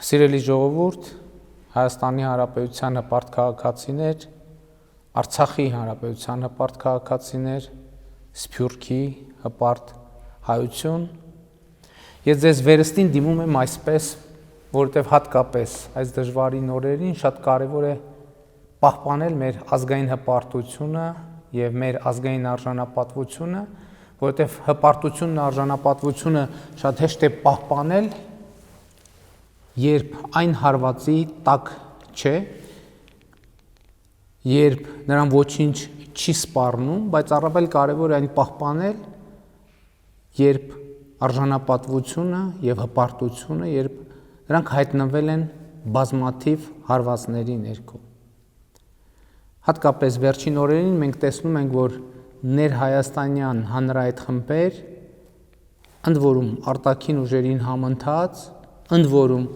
Սիրելի ժողովուրդ, Հայաստանի Հանրապետության հպարտ քաղաքացիներ, Արցախի Հանրապետության հպարտ քաղաքացիներ, Սփյուռքի հպարտ հայություն, ես ձեզ վերստին դիմում եմ այսպես, որովհետև հատկապես այս դժվարին օրերին շատ կարևոր է պահպանել մեր ազգային հպարտությունը եւ մեր ազգային արժանապատվությունը, որովհետև հպարտությունն ու արժանապատվությունը շատ հեշտ է պահպանել, երբ այն հարվածի տակ չէ, երբ նրան ոչինչ չի սպառնում, բայց առավել կարևոր է այն պահպանել, երբ արժանապատվությունը եւ հպարտությունը, երբ նրանք հայտնվել են բազմաթիվ հարվածների ներքո։ Հատկապես վերջին օրերին մենք տեսնում ենք, որ ներհայաստանյան հանրայդ խմբեր, ընդ որում արտաքին ուժերին համընթաց, ընդ որում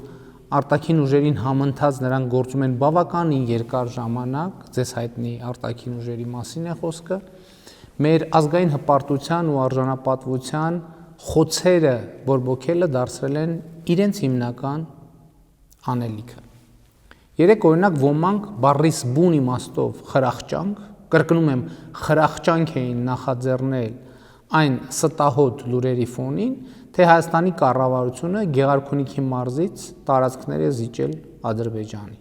արտաքին ուժերին համընթաց նրանք գործում են բավականին երկար ժամանակ, ձեզ հայտնի արտաքին ուժերի մասին է խոսքը, մեր ազգային հպարտության ու արժանապատվության խոցերը բորբոքելը դարձրել են իրենց հիմնական անելիքը։ Երեք օրինակ ոմանք բառիս բուն իմաստով խրախճանք, կրկնում եմ, խրախճանք էին նախաձեռնել այն ստահոդ լուրերի ֆոնին, թե Հայաստանի կառավարությունը Գեղարքունիքի մարզից տարածքներ է զիջել Ադրբեջանի։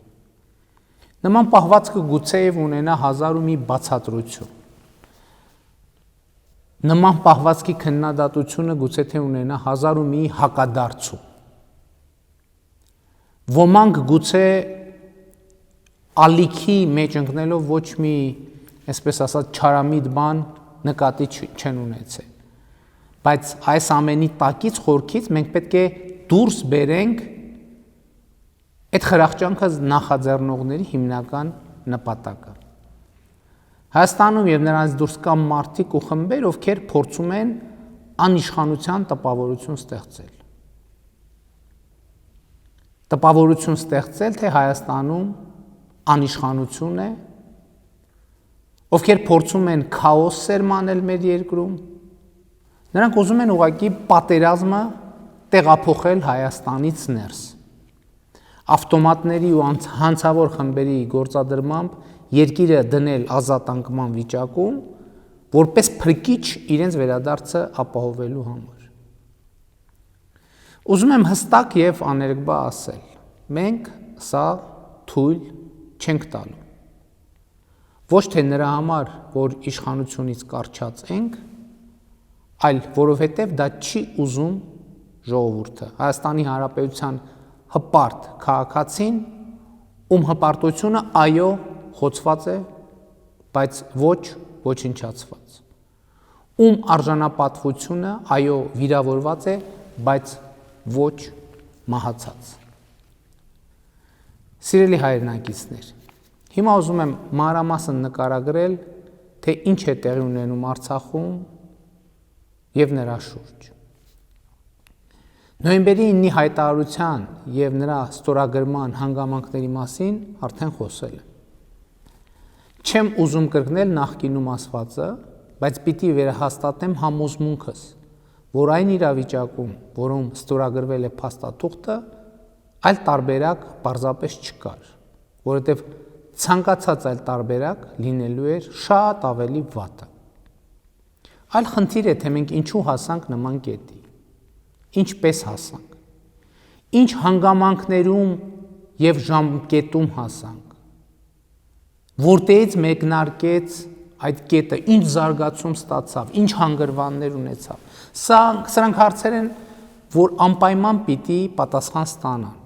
Նման պահվածքը գուցեև ունենա 1001 բացատրություն։ Նման պահվածքի քննադատությունը գուցե թե ունենա 1001 հակադարձում։ Ոմանք գուցե ալիքի մեջ ընկնելով ոչ մի, այսպես ասած, չարամիտ բան նկատի չեն ունեցել։ Բայց այս ամենի տակից խորքից մենք պետք է դուրս բերենք այդ խրախճանքը նախաձեռնողների հիմնական նպատակը։ Հայաստանում եւ նրանց դուրս կան մարդիկ ու խմբեր, ովքեր փորձում են անիշխանության տպավորություն ստեղծել։ Տպավորություն ստեղծել, թե Հայաստանում անիշխանություն է, ովքեր փորձում են քաոս սերմանել մեր երկրում, նրանք ուզում են ուղղակի պատերազմը տեղափոխել Հայաստանից ներս։ Ավտոմատների ու հանցավոր խմբերի գործադրմամբ երկիրը դնել ազատանկման վիճակում, որպես փրկիչ իրենց վերադարձը ապահովելու համար։ Ուզում եմ հստակ եւ աներկբա ասել. մենք սա թույլ չենք տալու։ Ոչ թե նրա համար, որ իշխանությունից կառչած ենք, այլ որովհետև դա չի ուզում ժողովուրդը, Հայաստանի Հանրապետության հպարտ քաղաքացին, ում հպարտությունը այո խոցված է, բայց ոչ ոչնչացված, ում արժանապատվությունը այո վիրավորված է, բայց ոչ մահացած։ Սիրելի հայրենակիցներ, հիմա ուզում եմ մանրամասն նկարագրել, թե ինչ է տեղի ունենում Արցախում եւ նրա շուրջ։ Նոյեմբերի 9-ի հայտարարության եւ նրա ստորագրման հանգամանքների մասին արդեն խոսել եմ։ Չեմ ուզում կրկնել նախկինում ասվածը, բայց պիտի վերահաստատեմ համոզմունքս, որ այն իրավիճակում, որում ստորագրվել է փաստաթուղթը, այլ տարբերակ պարզապես չկար, որովհետև ցանկացած այլ տարբերակ լինելու էր շատ ավելի վատը։ Այլ խնդիր է, թե մենք ինչու հասանք նման կետի, ինչպես հասանք, ինչ հանգամանքներում եւ ժամկետում հասանք, որտեղից մեկնարկեց այդ կետը, ինչ զարգացում ստացավ, ինչ հանգրվաններ ունեցավ։ Սրանք հարցեր են, որ անպայման պիտի պատասխան ստանան։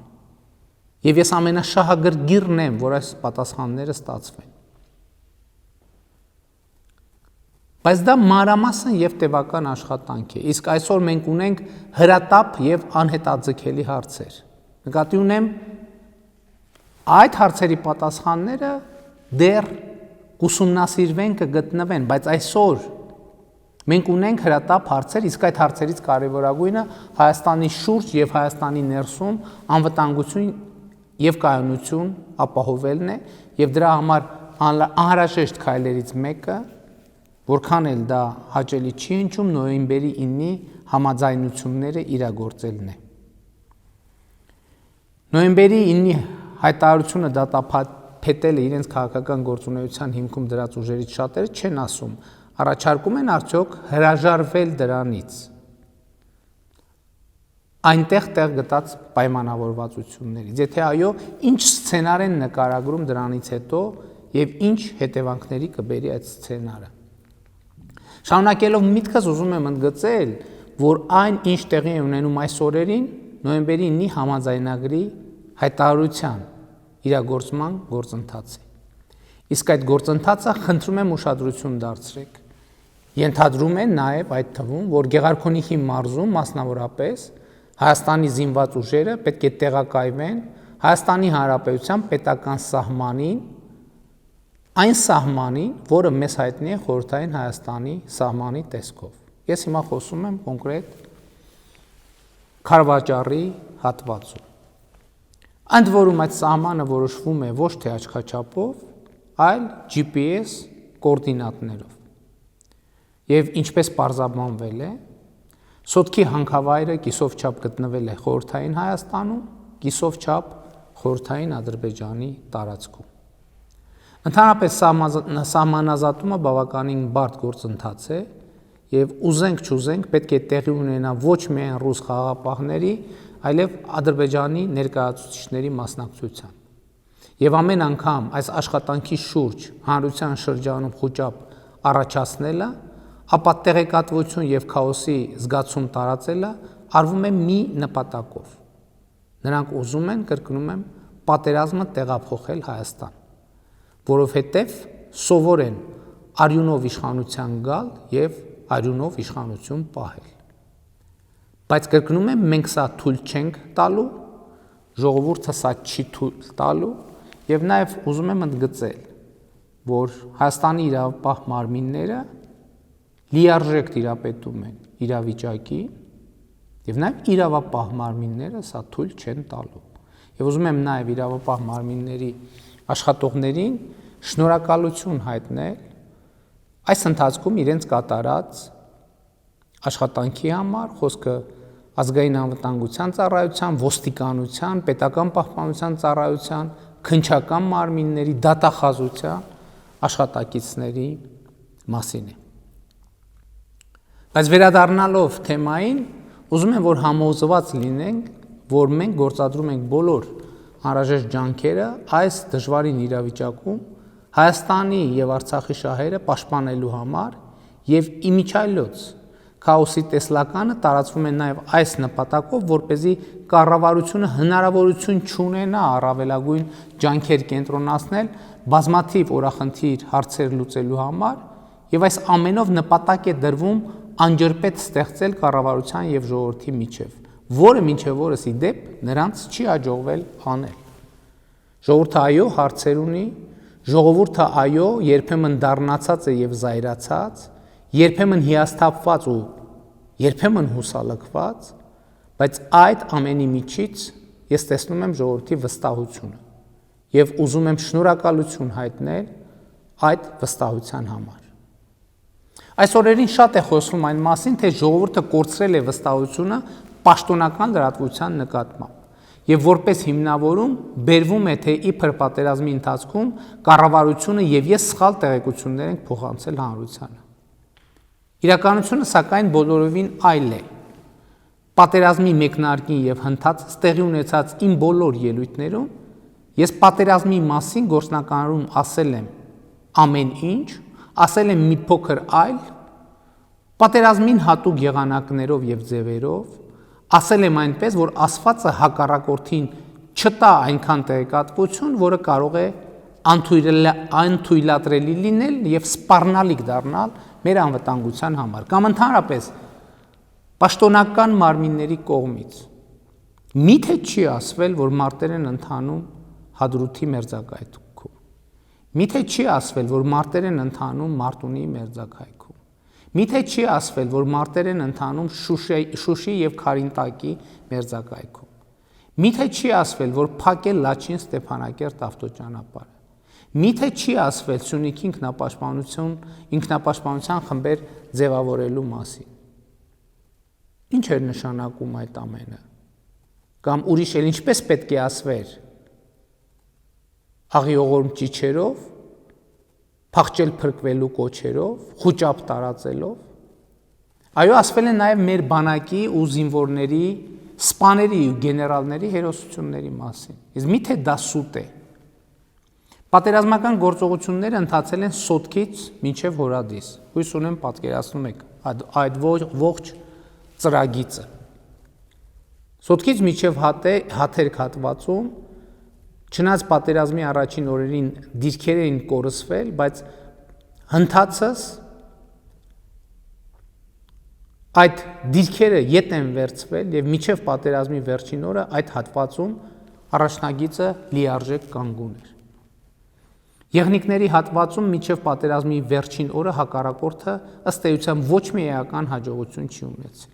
Եվ ես ամենաշահագրգիռն եմ, որ այս պատասխանները ստացվեն։ Բայց դա մանրամասն եւ տևական աշխատանք է, իսկ այսօր մենք ունենք հրատապ եւ անհետաձգելի հարցեր։ Նկատի ունեմ այդ հարցերի պատասխանները դեռ կուսումնասիրվեն, կգտնվեն, բայց այսօր մենք ունենք հրատապ հարցեր, իսկ այդ հարցերից կարևորագույնը Հայաստանի շուրջ եւ Հայաստանի ներսում անվտանգություն եւ կայունություն ապահովելն է, եւ դրա համար անհրաժեշտ քայլերից մեկը, որքան էլ դա հաճելի չի հնչում, նոյեմբերի 9-ի համաձայնությունները իրագործելն է։ Նոյեմբերի 9-ի հայտարարությունը դատապետել է իրենց քաղաքական գործունեության հիմքում դրած ուժերից շատերը չեն ասում, առաջարկում են արդյոք հրաժարվել դրանից։ Այնտեղ տեղ գտած պայմանավորվածություններից։ Եթե այո, ինչ սցենար են նկարագրում դրանից հետո եւ ինչ հետևանքների կբերի այդ սցենարը։ Շարունակելով միտքս ուզում եմ ընդգծել, որ այն ինչ տեղի է ունենում այս օրերին նոյեմբերի 9-ի համաձայնագրի հայտարարության իրագործման գործընթաց է։ Իսկ այդ գործընթացը խնդրում եմ ուշադրություն դարձրեք։ Ենթադրում են նաեւ այդ թվում, որ Գեղարքունիքի մարզում մասնավորապես Հայաստանի զինված ուժերը պետք է տեղակայվեն Հայաստանի Հանրապետության պետական սահմանին, այն սահմանին, որը մեզ հայտնի է խորհրդային Հայաստանի սահմանի տեսքով։ Ես հիմա խոսում եմ կոնկրետ Քարվաճառի հատվածում։ Ընդ որում այդ սահմանը որոշվում է ոչ թե աչքաչափով, այլ GPS կոորդինատներով։ Եվ ինչպես պարզաբանվել է, Սոտքի հանքավայրը կիսով չափ գտնվել է խորհրդային Հայաստանում, կիսով չափ խորհրդային Ադրբեջանի տարածքում։ Ընդհանրապես սահմանազատումը բավականին բարդ գործընթաց է եւ ուզենք չուզենք պետք է տեղի ունենա ոչ միայն ռուս խաղաղապահների, այլև Ադրբեջանի ներկայացուցիչների մասնակցությամբ։ Եվ ամեն անգամ այս աշխատանքի շուրջ հանրության շրջանում խոճապ առաջացնելը, ապա տեղեկատվություն եւ քաոսի զգացում տարածելը արվում է մի նպատակով։ Նրանք ուզում են, կրկնում եմ, պատերազմը տեղափոխել Հայաստան, որովհետեւ սովոր են արյունով իշխանության գալ եւ արյունով իշխանություն պահել։ Բայց կրկնում եմ, մենք սա թույլ չենք տալու, ժողովուրդը սա չի թույլ տալու եւ նաեւ ուզում եմ ընդգծել, որ Հայաստանի իրավապահ մարմինները լիարժեք տիրապետում են իրավիճակի եւ նաեւ իրավապահ մարմինները սա թույլ չեն տալու։ Եվ ուզում եմ նաեւ իրավապահ մարմինների աշխատողներին շնորհակալություն հայտնել այս ընթացքում իրենց կատարած աշխատանքի համար, խոսքը ազգային անվտանգության ծառայության, ոստիկանության, պետական պահպանության ծառայության, քննչական մարմինների, դատախազության աշխատակիցների մասին է։ Բայց վերադառնալով թեմային, ուզում եմ, որ համոզված լինենք, որ մենք գործադրում ենք բոլոր անհրաժեշտ ջանքերը այս դժվարին իրավիճակում Հայաստանի եւ Արցախի շահերը պաշտպանելու համար եւ իմիջիայլոց քաոսի տեսլականը տարածվում է նաեւ այս նպատակով, որպեսզի կառավարությունը հնարավորություն չունենա առավելագույն ջանքեր կենտրոնացնել բազմաթիվ օրախնդիր հարցեր լուծելու համար եւ այս ամենով նպատակ է դրվում անջրպետ ստեղծել կառավարության եւ ժողովրդի միջև, որը մինչև օրս ի դեպ նրանց չի հաջողվել անել։ Ժողովուրդը այո հարցեր ունի, ժողովուրդը այո երբեմն դառնացած է եւ զայրացած, երբեմն հիասթափված ու երբեմն հուսալքված, բայց այդ ամենի միջից ես տեսնում եմ ժողովրդի վստահությունը եւ ուզում եմ շնորհակալություն հայտնել այդ վստահության համար։ Այս օրերին շատ է խոսվում այն մասին, թե ժողովուրդը կորցրել է վստահությունը պաշտոնական լրատվության նկատմամբ եւ որպես հիմնավորում բերվում է, թե իբր պատերազմի ընթացքում կառավարությունը եւ ես սխալ տեղեկություններ ենք փոխանցել հանրությանը։ Իրականությունը սակայն բոլորովին այլ է։ Պատերազմի մեկնարկին եւ հնդած տեղի ունեցած իմ բոլոր ելույթներում ես պատերազմի մասին գործնականորում ասել եմ ամեն ինչ, ասել եմ մի փոքր այլ, պատերազմին հատուկ եղանակներով եւ ձևերով, ասել եմ այնպես, որ ասվածը հակառակորդին չտա այնքան տեղեկատվություն, որը կարող է անթույլատրելի լինել եւ սպառնալիք դառնալ մեր անվտանգության համար, կամ ընդհանրապես պաշտոնական մարմինների կողմից։ Միթե չի ասվել, որ մարտեր են ընթանում Հադրութի մերձակայքում։ Միթե չի ասվել, որ մարտեր են ընթանում Մարտունի մերձակայքում։ Միթե չի ասվել, որ մարտեր են ընթանում Շուշի եւ Քարինտակի մերձակայքում։ Միթե չի ասվել, որ փակ է Լաչին Ստեփանակերտ ավտոճանապարհը։ Միթե չի ասվել Սյունիքի ինքնապաշտպանության խմբեր ձևավորելու մասին։ Ինչ էր նշանակում այդ ամենը։ կամ ուրիշ էլ ինչպես պետք է ասվեր աղիողորմ ճիչերով, փախչել փրկվելու կոչերով, խուճապ տարածելով։ Այո, ասվել է նաև մեր բանակի ու զինվորների, սպաների ու գեներալների հերոսությունների մասին։ Իսկ միթե դա սուտ է։ Պատերազմական գործողությունները ընթացել են Սոտքից մինչև Հորադիս։ Հույս ունեմ պատկերացնում եք այդ ողջ ծրագիծը։ Սոտքից մինչև Հաթերք հատվածում չնայած պատերազմի առաջին օրերին դիրքեր էին կորսվել, բայց հնդածս այդ դիրքերը ետ են վերցվել եւ մինչև պատերազմի վերջին օրը այդ հատվածում առաջնագիծը լիարժեք կանգուն էր։ Եղնիկների հատվածում մինչև պատերազմի վերջին օրը հակառակորդը ըստ էության ոչ մի էական հաջողություն չի ունեցել։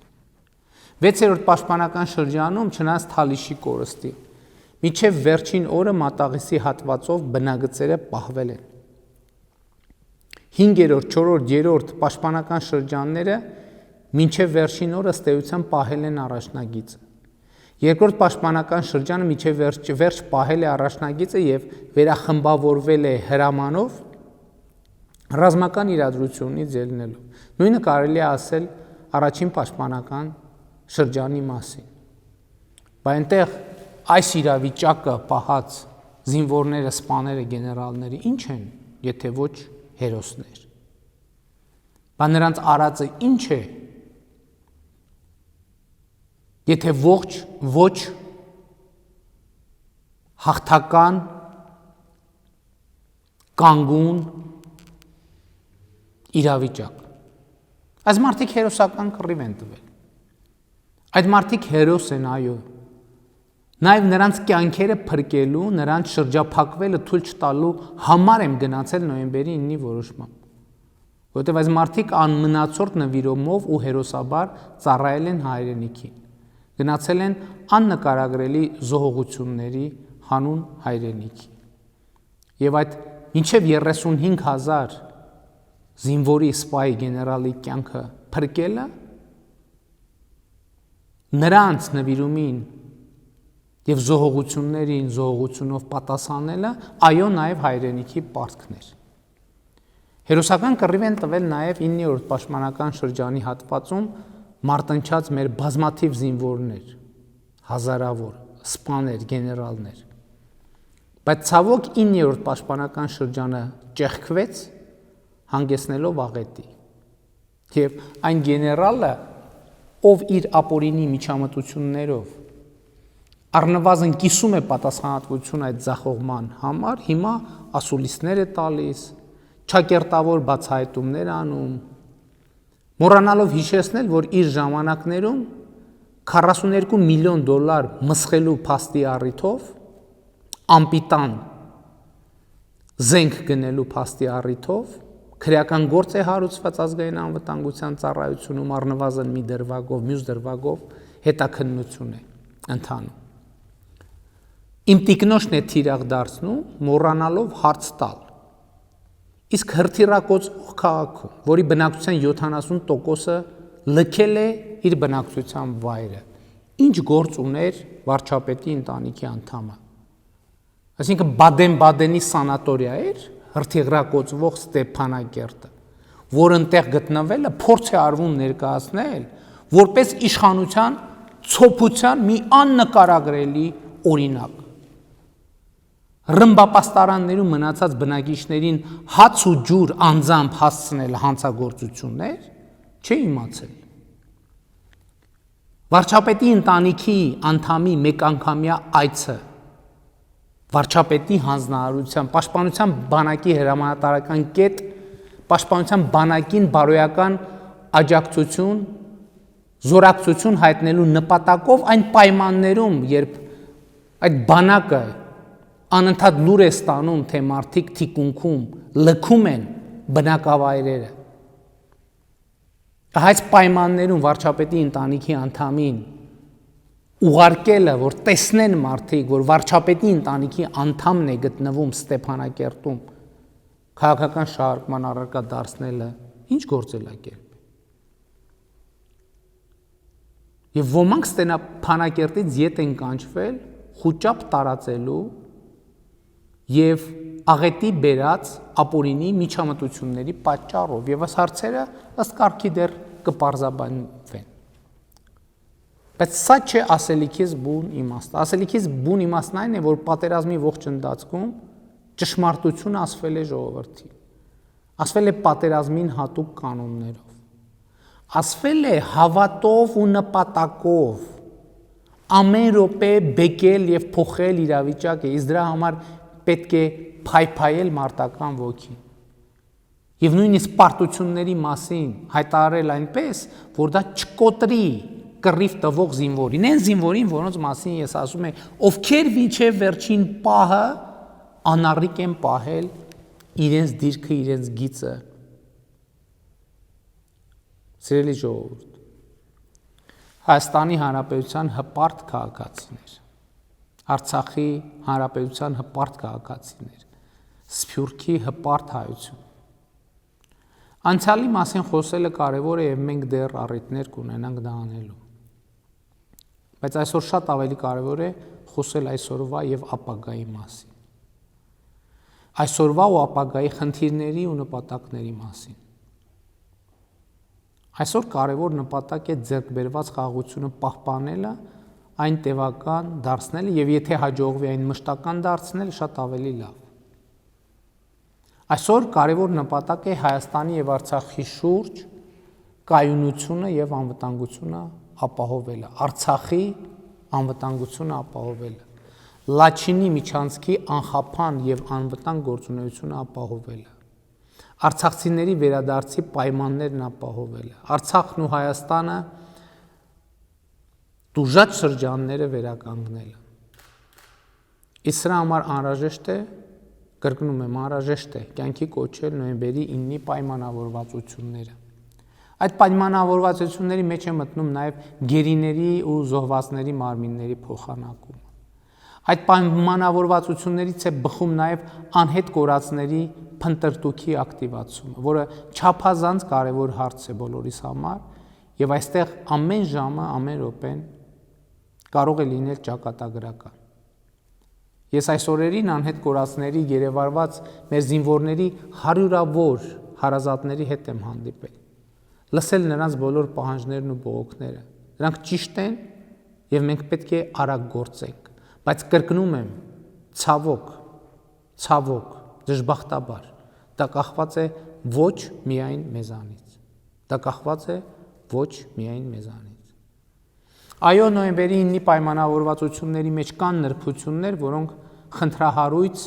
6-րդ պաշտպանական շրջանում չնայած Թալիշի կորստի մինչև վերջին օրը Մատաղիսի հատվածով բնագծերը պահվել են։ 5-րդ, 4-րդ, 3-րդ պաշտպանական շրջանները մինչև վերջին օրը ըստ էության պահել են առաջնագիծը։ Երկրորդ պաշտպանական շրջանը մինչև վերջ պահել է առաջնագիծը եւ վերախմբավորվել է հրամանով ռազմական իրադրությունից ելնելով։ Նույնը կարելի է ասել առաջին պաշտպանական շրջանի մասին։ Բայց այնտեղ այս իրավիճակը պահած զինվորները, սպաները, գեներալները ինչ են, եթե ոչ հերոսներ։ Բայց նրանց արածը ինչ է, եթե ոչ հաղթական, կանգուն իրավիճակ։ Այս մարդիկ հերոսական կռիվ են տվել։ Այդ մարդիկ հերոս են, այո։ Նաև նրանց կյանքերը փրկելու, նրանց շրջափակվելը թույլ չտալու համար եմ գնացել նոյեմբերի 9-ի որոշմամբ։ Որովհետև այս մարդիկ անմնացորդ նվիրումով ու հերոսաբար ծառայել են հայրենիքին։ Գնացել են աննկարագրելի զոհողությունների հանուն հայրենիքի։ Եվ այդ մինչև 35,000 զինվորի, սպայի, գեներալի կյանքը փրկելը նրանց նվիրումին եւ զոհողություններին զոհողությունով պատասխանելը այո նաև հայրենիքի պարտքն էր։ Հերոսական կռիվ են տվել նաև 9-րդ պաշտպանական շրջանի հատվածում մարտնչած մեր բազմաթիվ զինվորներ, հազարավոր սպաներ, գեներալներ։ Բայց ցավոք 9-րդ պաշտպանական շրջանը ճեղքվեց, հանգեցնելով աղետի։ Եվ այն գեներալը, ով իր ապօրինի միջամտություններով առնվազն կիսում է պատասխանատվություն այդ ձախողման համար, հիմա ասուլիսներ է տալիս, չակերտավոր բացահայտումներ անում, մոռանալով հիշեցնել, որ իր ժամանակներում 42 միլիոն դոլար մսխելու փաստի առիթով, ամպիտան զենք գնելու փաստի առիթով, քրեական գործ է հարուցված ազգային անվտանգության ծառայությունում առնվազն մի դրվագով, մյուս դրվագով հետաքննություն է ընթանում։ Իմ տիկնոջն է թիրախ դարձնում, մոռանալով հարց տալ։ Իսկ հրթիռակոծող քաղաքում, որի բնակչության 70%-ը լքել է իր բնակչության վայրը, ինչ գործ ուներ վարչապետի ընտանիքի անդամը։ Այսինքն Բադեն-Բադենի սանատորիա էր հրթիռակոծվող Ստեփանակերտը, որ ընտեղ գտնվելը փորձ է արվում ներկայացնել որպես իշխանության ցոփության մի աննկարագրելի օրինակ։ Ռմբապաստարաններում մնացած բնակիչներին հաց ու ջուր անձամբ հասցնել հանցագործություններ չի իմացել։ Վարչապետի ընտանիքի անդամի մեկանգամյա այցը վարչապետի հանձնարարության, պաշտպանության բանակի հրամանատարական կետ, պաշտպանության բանակին բարոյական աջակցություն, զորակցություն հայտնելու նպատակով այն պայմաններում, երբ այդ բանակը անընդհատ լուր է ստանում, թե մարդիկ թիկունքում լքում են բնակավայրերը։ Այս պայմաններում վարչապետի ընտանիքի անդամին ուղարկելը, որ տեսնեն մարդիկ, որ վարչապետի ընտանիքի անդամն է գտնվում Ստեփանակերտում, քաղաքական շահարկման առարկա դարձնելը ինչ գործելակերպ է։ Եվ ոմանք Ստեփանակերտից ետ են կանչվել խուճապ տարածելու եւ աղետի բերած ապօրինի միջամտությունների պատճառով եւ այս հարցերը ըստ կարգի դեռ կպարզաբանվեն։ Բայց սա չէ ասելիքից բուն իմաստը։ Ասելիքից բուն իմաստն այն է, որ պատերազմի ողջ ընթացքում ճշմարտությունը ասվել է ժողովրդին։ Ասվել է պատերազմին հատուկ կանոններով։ Ասվել է հավատով ու նպատակով։ Ամեն րոպե բեկել եւ փոխել իրավիճակը, իսկ դրա համար պետք է փայփայել մարտական ոգին։ Եվ նույնիսկ պարտությունների մասին հայտարարել այնպես, որ դա չկոտրի կռիվ տվող զինվորին, այն զինվորին, որոնց մասին ես ասում եմ, ովքեր մինչև վերջին պահը անառիկ են պահել իրենց դիրքը, իրենց գիծը։ Սիրելի ժողովուրդ, Հայաստանի Հանրապետության հպարտ քաղաքացիներ, Արցախի Հանրապետության հպարտ քաղաքացիներ, Սփյուռքի հպարտ հայություն։ Անցյալի մասին խոսելը կարևոր է եւ մենք դեռ առիթներ կունենանք դա անելու։ Բայց այսօր շատ ավելի կարևոր է խոսել այսօրվա եւ ապագայի մասին։ Այսօրվա ու ապագայի խնդիրների ու նպատակների մասին։ Այսօր կարևոր նպատակ է ձեռք բերված խաղաղությունը պահպանելը, այն տևական դարձնելը եւ եթե հաջողվի այն մշտական դարձնել, շատ ավելի լավ։ Այսօր կարևոր նպատակ է Հայաստանի եւ Արցախի շուրջ կայունությունը եւ անվտանգությունը ապահովելը, Արցախի անվտանգությունը ապահովելը, Լաչինի միջանցքի անխափան եւ անվտանգ գործունեությունը ապահովելը, արցախցիների վերադարձի պայմաններն ապահովելը, Արցախն ու Հայաստանը դուժած շրջանները վերականգնելը։ Իսկ սրա համար անհրաժեշտ է, կրկնում եմ, անհրաժեշտ է կյանքի կոչել նոյեմբերի 9-ի պայմանավորվածությունները։ Այդ պայմանավորվածությունների մեջ է մտնում նաև գերիների ու զոհվածների մարմինների փոխանակումը։ Այդ պայմանավորվածություններից է բխում նաև անհետ կորածների փնտրտուքի ակտիվացումը, որը չափազանց կարևոր հարց է բոլորիս համար, եւ այստեղ ամեն ժամը, ամեն րոպեն կարող է լինել ճակատագրական։ Ես այս օրերին անհետ կորածների գերեվարված մեր զինվորների հարյուրավոր հարազատների հետ եմ հանդիպել, լսել նրանց բոլոր պահանջներն ու բողոքները։ Նրանք ճիշտ են եւ մենք պետք է արագ գործենք, բայց կրկնում եմ, ցավոք, դժբախտաբար, դա կախված է ոչ միայն մեզանից։ Դա կախված է ոչ միայն մեզանից։ Այո, նոյեմբերի 9-ի պայմանավորվածությունների մեջ կան նրբություններ, որոնք խնդրահարույց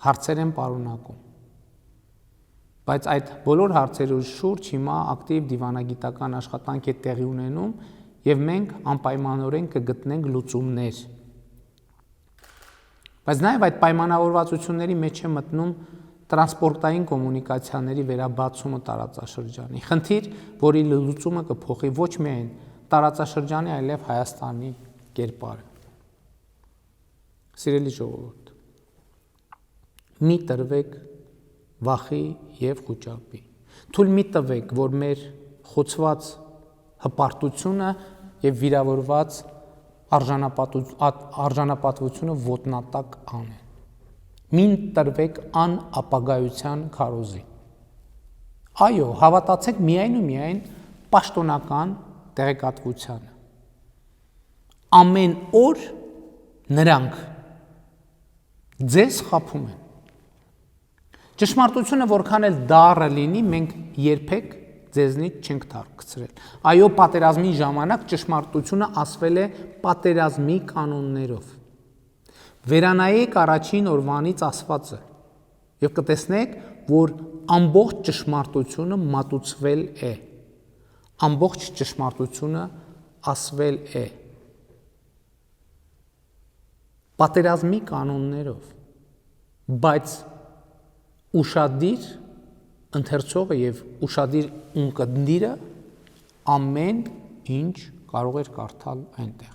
հարցեր են պարունակում։ Բայց այդ բոլոր հարցերի շուրջ հիմա ակտիվ դիվանագիտական աշխատանք է տեղի ունենում եւ մենք անպայմանորեն կգտնենք լուծումներ։ Բայց նաեւ այդ պայմանավորվածությունների մեջ է մտնում տրանսպորտային կոմունիկացիաների վերաբացումը տարածաշրջանի։ Խնդիր, որի լուծումը կփոխի ոչ միայն տարածաշրջանի, այլև Հայաստանի կերպարը։ Սիրելի ժողովուրդ, մի տրվեք վախի եւ խուճապի։ Թույլ մի տվեք, որ մեր խոցված հպարտությունը եւ վիրավորված արժանապատվությունը ոտնատակ անեն։ Մին տրվեք անապագայության քարոզի։ Այո, հավատացեք միայն ու միայն պաշտոնական տեղեկատվությանը։ Ամեն օր նրանք ձեզ խաբում են։ Ճշմարտությունը որքան էլ դառը լինի, մենք երբեք ձեզնից չենք թաքցրել։ Այո, պատերազմի ժամանակ ճշմարտությունը ասվել է պատերազմի կանոններով։ Վերանայեք առաջին օրվանից ասվածը եւ կտեսնեք, որ ամբողջ ճշմարտությունը մատուցվել է։ Ամբողջ ճշմարտությունը ասվել է։ Պատերազմի կանոններով, բայց ուշադիր ընթերցողը եւ ուշադիր ունկնդիրը ամեն ինչ կարող էր կարդալ այնտեղ։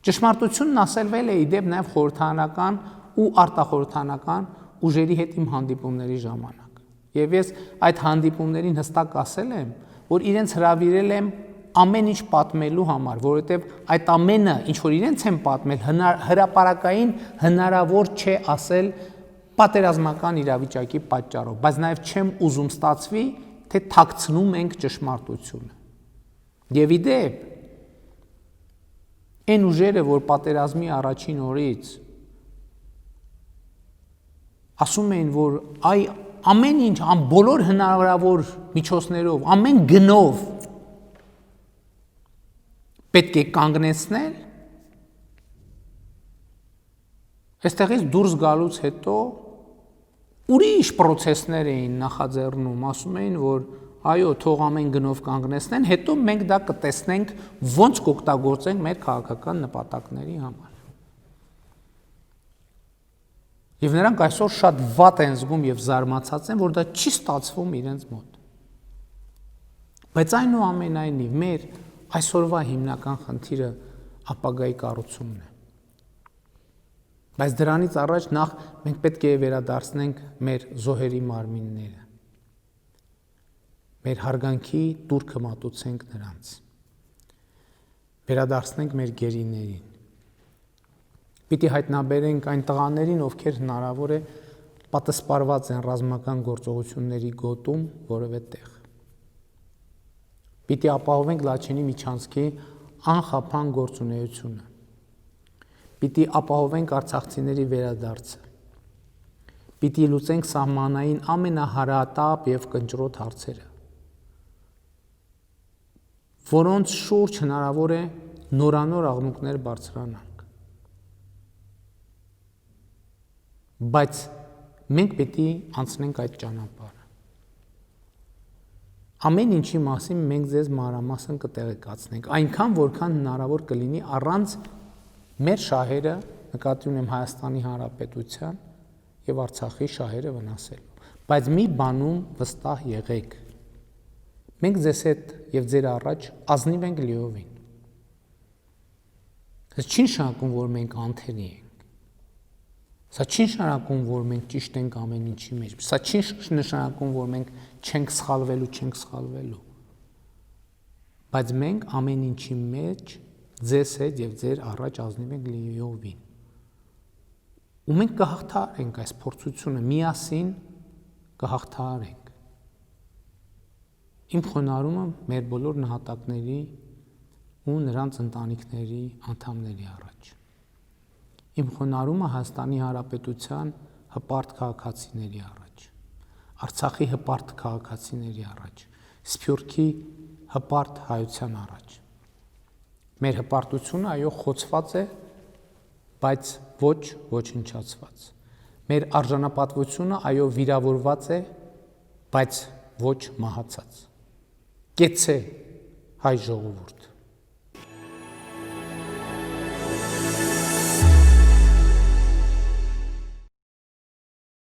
Ճշմարտությունն ասելվել է իդեպ նաեւ խորհրդարանական ու արտախորհրդարանական ուժերի հետ իմ հանդիպումների ժամանակ։ Եվ ես այդ հանդիպումներին հստակ ասել եմ, որ իրենց հրավիրել եմ ամեն ինչ պատմելու համար, որովհետև այդ ամենը, ինչ որ իրենց են պատմել, հրապարակային հնարավոր չէ ասել պատերազմական իրավիճակի պատճառով, բայց նաև չեմ ուզում ստացվի, թե թաքցնում ենք ճշմարտությունը։ Եվ ի դեպ, այն ուժերը, որ պատերազմի առաջին օրից ասում էին, որ ամեն ինչ, բոլոր հնարավոր միջոցներով, ամեն գնով պետք է կանգնեցնել, այստեղից դուրս գալուց հետո ուրիշ պրոցեսներ էին նախաձեռնում, ասում էին, որ այո, թող ամեն գնով կանգնեցնեն, հետո մենք դա կտեսնենք ոնց կօգտագործենք մեր քաղաքական նպատակների համար։ Եվ նրանք այսօր շատ վատ են զգում եւ զարմացած են, որ դա չի ստացվում իրենց մոտ։ Բայց այնուամենայնիվ մեր այսօրվա հիմնական խնդիրը ապագայի կառուցումն է։ Բայց դրանից առաջ նախ մենք պետք է վերադարձնենք մեր զոհերի մարմինները։ Մեր հարգանքի տուրքը մատուցենք նրանց։ Վերադարձնենք մեր գերիներին։ Պիտի հայտնաբերենք այն տղաներին, ովքեր հնարավոր է պատասպարված են ռազմական գործողությունների գոտում որևէ տեղ։ Պիտի ապահովենք Լաչինի միջանցքի անխափան գործունեությունը։ Պիտի ապահովենք արցախցիների վերադարձը։ Պիտի լուծենք սահմանային ամենահարատապ եւ կնճռոտ հարցերը, որոնց շուրջ հնարավոր է նորանոր աղմուկներ բարձրանանք։ Բայց մենք պիտի անցնենք այդ ճանապարհը։ Ամեն ինչի մասին մենք ձեզ մանրամասն կտեղեկացնենք, այնքան որքան հնարավոր կլինի առանց մեր շահերը, նկատի ունեմ Հայաստանի Հանրապետության եւ Արցախի շահերը վնասելու։ Բայց մի բանում վստահ եղեք։ Մենք ձեզ հետ եւ ձեր առաջ ազնիվ ենք լիովին։ Դա չի նշանակում, որ մենք անթերի ենք։ Սա չի նշանակում, որ մենք ճիշտ ենք ամեն ինչի մեջ։ Սա չի նշանակում, որ մենք չենք սխալվելու։ Բայց մենք ամեն ինչի մեջ ձեզ հետ եւ ձեր առաջ ազնիվ ենք լիովին։ Ու մենք կհաղթահարենք այս փորձությունը, միասին կհաղթահարենք։ Իմ խոնարհումը մեր բոլոր նահատակների ու նրանց ընտանիքների անդամների առաջ։ Իմ խոնարհումը Հայաստանի Հանրապետության հպարտ քաղաքացիների առաջ, Արցախի հպարտ քաղաքացիների առաջ, Սփյուռքի հպարտ հայության առաջ։ Մեր հպարտությունը այո խոցված է, բայց ոչ ոչնչացված։ Մեր արժանապատվությունը այո վիրավորված է, բայց ոչ մահացած։ Կեցե հայ ժողովուրդ։